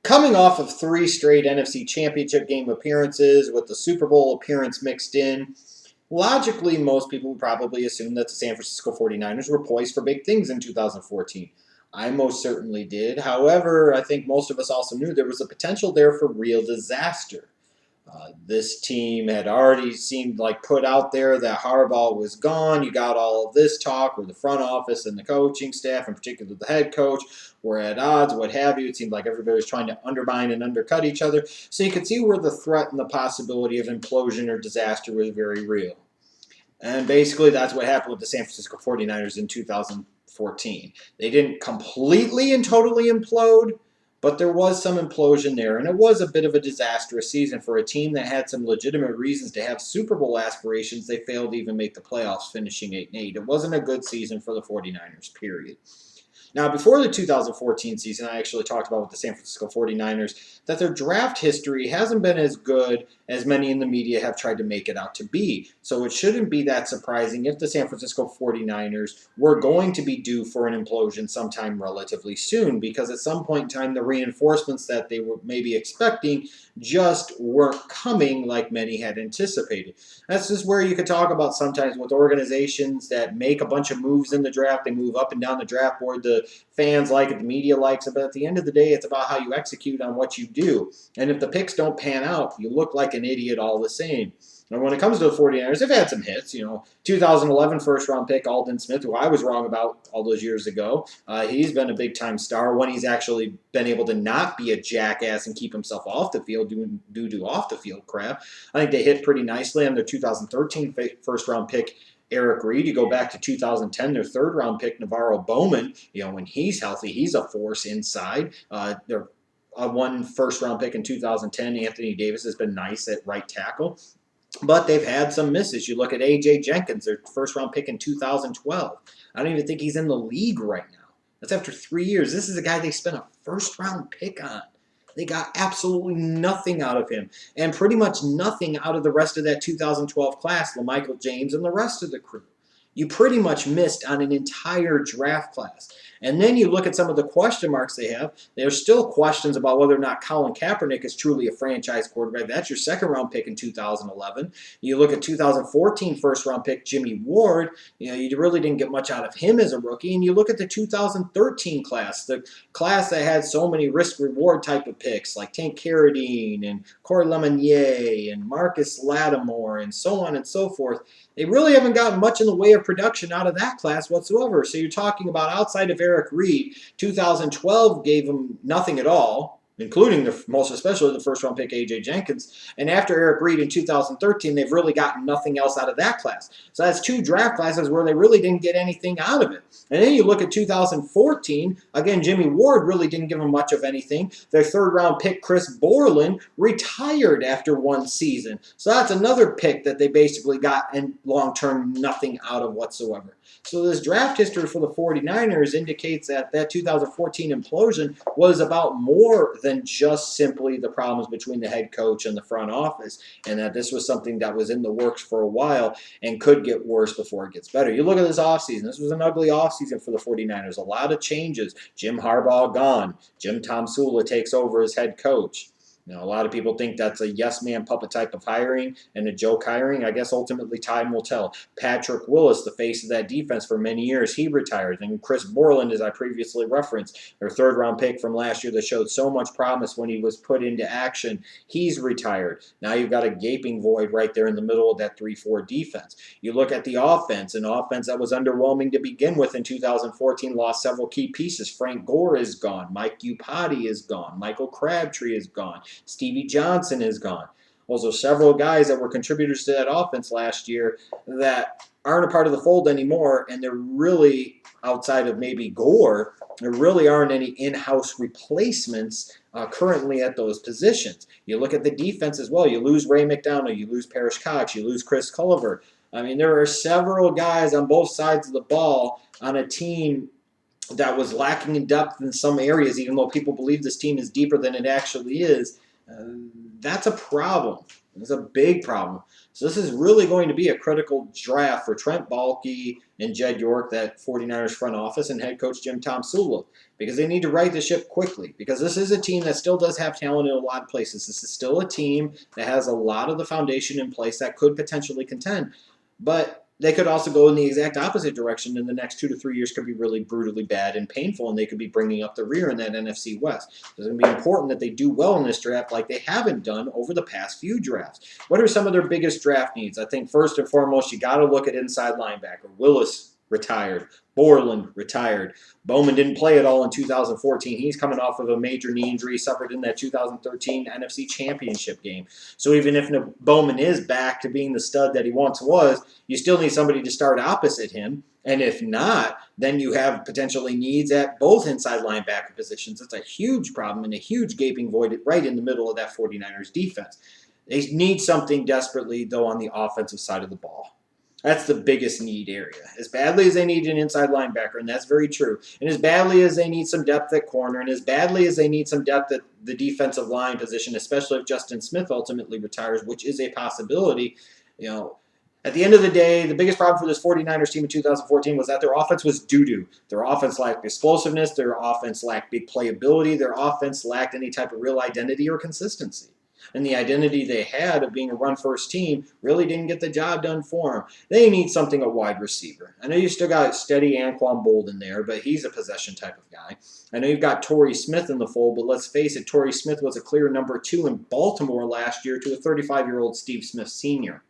Coming off of 3 straight NFC Championship game appearances with the Super Bowl appearance mixed in, logically, most people would probably assume that the San Francisco 49ers were poised for big things in 2014. I most certainly did. However, I think most of us also knew there was a potential there for real disaster. This team had already seemed like put out there that Harbaugh was gone. You got all of this talk where the front office and the coaching staff, in particular the head coach, were at odds, what have you. It seemed like everybody was trying to undermine and undercut each other. So you could see where the threat and the possibility of implosion or disaster was very real. And basically that's what happened with the San Francisco 49ers in 2014. They didn't completely and totally implode, but there was some implosion there, and it was a bit of a disastrous season for a team that had some legitimate reasons to have Super Bowl aspirations. They failed to even make the playoffs, finishing 8-8. It wasn't a good season for the 49ers, period. Now, before the 2014 season, I actually talked about with the San Francisco 49ers that their draft history hasn't been as good as many in the media have tried to make it out to be. So it shouldn't be that surprising if the San Francisco 49ers were going to be due for an implosion sometime relatively soon, because at some point in time, the reinforcements that they were maybe expecting just weren't coming like many had anticipated. That's just where you could talk about sometimes with organizations that make a bunch of moves in the draft. They move up and down the draft board. The fans like it, the media likes it, but at the end of the day, it's about how you execute on what you do. And if the picks don't pan out, you look like an idiot all the same. And when it comes to the 49ers, they've had some hits. 2011 first-round pick Aldon Smith, who I was wrong about all those years ago. He's been a big-time star when he's actually been able to not be a jackass and keep himself off the field due to off-the-field crap. I think they hit pretty nicely on their 2013 first-round pick, Eric Reed. You go back to 2010, their third-round pick, Navarro Bowman. When he's healthy, he's a force inside. Their one first-round pick in 2010, Anthony Davis, has been nice at right tackle. But they've had some misses. You look at A.J. Jenkins, their first-round pick in 2012. I don't even think he's in the league right now. That's after 3 years. This is a guy they spent a first-round pick on. They got absolutely nothing out of him, and pretty much nothing out of the rest of that 2012 class, LaMichael James and the rest of the crew. You pretty much missed on an entire draft class. And then you look at some of the question marks they have. There's still questions about whether or not Colin Kaepernick is truly a franchise quarterback. That's your second-round pick in 2011. You look at 2014 first-round pick Jimmy Ward. You really didn't get much out of him as a rookie. And you look at the 2013 class, the class that had so many risk-reward type of picks like Tank Carradine and Corey Lemonnier and Marcus Lattimore and so on and so forth. They really haven't gotten much in the way of production out of that class whatsoever. So you're talking about outside of Eric Reed, 2012 gave him nothing at all, including most especially the first-round pick A.J. Jenkins. And after Eric Reed in 2013, they've really gotten nothing else out of that class. So that's 2 draft classes where they really didn't get anything out of it. And then you look at 2014, again, Jimmy Ward really didn't give them much of anything. Their third-round pick, Chris Borland, retired after 1 season. So that's another pick that they basically got and long-term nothing out of whatsoever. So this draft history for the 49ers indicates that 2014 implosion was about more than just simply the problems between the head coach and the front office, and that this was something that was in the works for a while and could get worse before it gets better. You look at this offseason. This was an ugly offseason for the 49ers. A lot of changes. Jim Harbaugh gone. Jim Tomsula takes over as head coach. A lot of people think that's a yes-man puppet type of hiring and a joke hiring. I guess ultimately time will tell. Patrick Willis, the face of that defense for many years, he retired. And Chris Borland, as I previously referenced, their third-round pick from last year that showed so much promise when he was put into action, he's retired. Now you've got a gaping void right there in the middle of that 3-4 defense. You look at the offense, an offense that was underwhelming to begin with in 2014, lost several key pieces. Frank Gore is gone. Mike Iupati is gone. Michael Crabtree is gone. Stevie Johnson is gone. Also, several guys that were contributors to that offense last year that aren't a part of the fold anymore, and they're really, outside of maybe Gore, there really aren't any in-house replacements currently at those positions. You look at the defense as well. You lose Ray McDonald. You lose Parrish Cox. You lose Chris Culliver. I mean, there are several guys on both sides of the ball on a team that was lacking in depth in some areas, even though people believe this team is deeper than it actually is. That's a problem. It's a big problem. So this is really going to be a critical draft for Trent Baalke and Jed York, that 49ers front office, and head coach Jim Tomsula. because they need to right the ship quickly, because this is a team that still does have talent in a lot of places. This is still a team that has a lot of the foundation in place that could potentially contend, but they could also go in the exact opposite direction, and the next 2 to 3 years could be really brutally bad and painful, and they could be bringing up the rear in that NFC West. So it's going to be important that they do well in this draft like they haven't done over the past few drafts. What are some of their biggest draft needs? I think first and foremost, you got to look at inside linebacker. Willis retired. Borland retired. Bowman didn't play at all in 2014. He's coming off of a major knee injury suffered in that 2013 NFC Championship game. So even if Bowman is back to being the stud that he once was, you still need somebody to start opposite him. And if not, then you have potentially needs at both inside linebacker positions. That's a huge problem and a huge gaping void right in the middle of that 49ers defense. They need something desperately, though, on the offensive side of the ball. That's the biggest need area. As badly as they need an inside linebacker, and that's very true, and as badly as they need some depth at corner, and as badly as they need some depth at the defensive line position, especially if Justin Smith ultimately retires, which is a possibility, at the end of the day, the biggest problem for this 49ers team in 2014 was that their offense was doo-doo. Their offense lacked explosiveness. Their offense lacked big playability. Their offense lacked any type of real identity or consistency. And the identity they had of being a run-first team really didn't get the job done for them. They need something at wide receiver. I know you still got steady Anquan Bolden there, but he's a possession type of guy. I know you've got Torrey Smith in the fold, but let's face it, Torrey Smith was a clear number 2 in Baltimore last year to a 35-year-old Steve Smith Sr.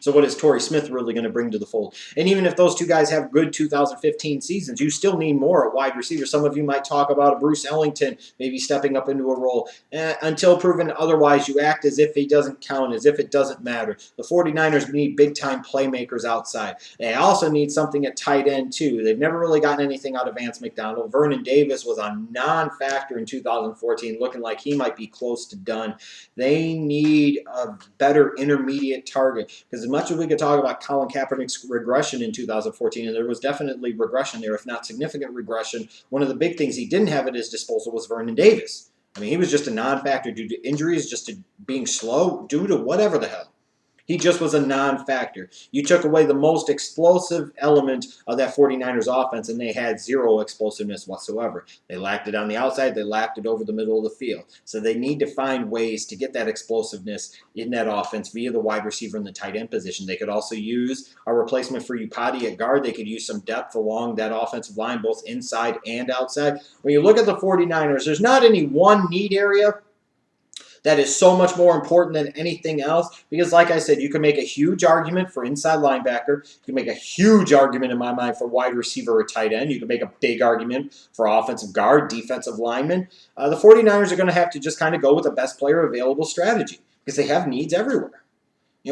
So what is Torrey Smith really going to bring to the fold? And even if those two guys have good 2015 seasons, you still need more at wide receiver. Some of you might talk about a Bruce Ellington maybe stepping up into a role. Until proven otherwise, you act as if he doesn't count, as if it doesn't matter. The 49ers need big-time playmakers outside. They also need something at tight end, too. They've never really gotten anything out of Vance McDonald. Vernon Davis was a non-factor in 2014, looking like he might be close to done. They need a better intermediate target, because as much as we could talk about Colin Kaepernick's regression in 2014, and there was definitely regression there, if not significant regression, one of the big things he didn't have at his disposal was Vernon Davis. I mean, he was just a non-factor due to injuries, just to being slow, due to whatever the hell. He just was a non-factor. You took away the most explosive element of that 49ers offense, and they had zero explosiveness whatsoever. They lacked it on the outside. They lacked it over the middle of the field. So they need to find ways to get that explosiveness in that offense via the wide receiver and the tight end position. They could also use a replacement for Upati at guard. They could use some depth along that offensive line, both inside and outside. When you look at the 49ers, there's not any one need area that is so much more important than anything else, because like I said, you can make a huge argument for inside linebacker. You can make a huge argument in my mind for wide receiver or tight end. You can make a big argument for offensive guard, defensive lineman. The 49ers are going to have to just kind of go with the best player available strategy, because they have needs everywhere.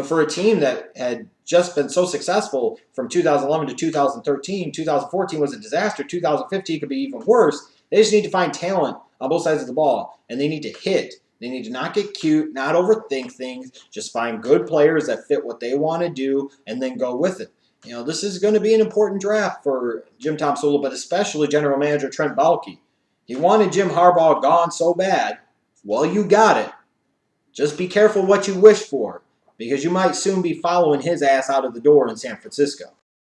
For a team that had just been so successful from 2011 to 2013, 2014 was a disaster, 2015 could be even worse. They just need to find talent on both sides of the ball, and they need to hit. They need to not get cute, not overthink things, just find good players that fit what they want to do and then go with it. This is going to be an important draft for Jim Tomsula, but especially General Manager Trent Baalke. He wanted Jim Harbaugh gone so bad. Well, you got it. Just be careful what you wish for, because you might soon be following his ass out of the door in San Francisco.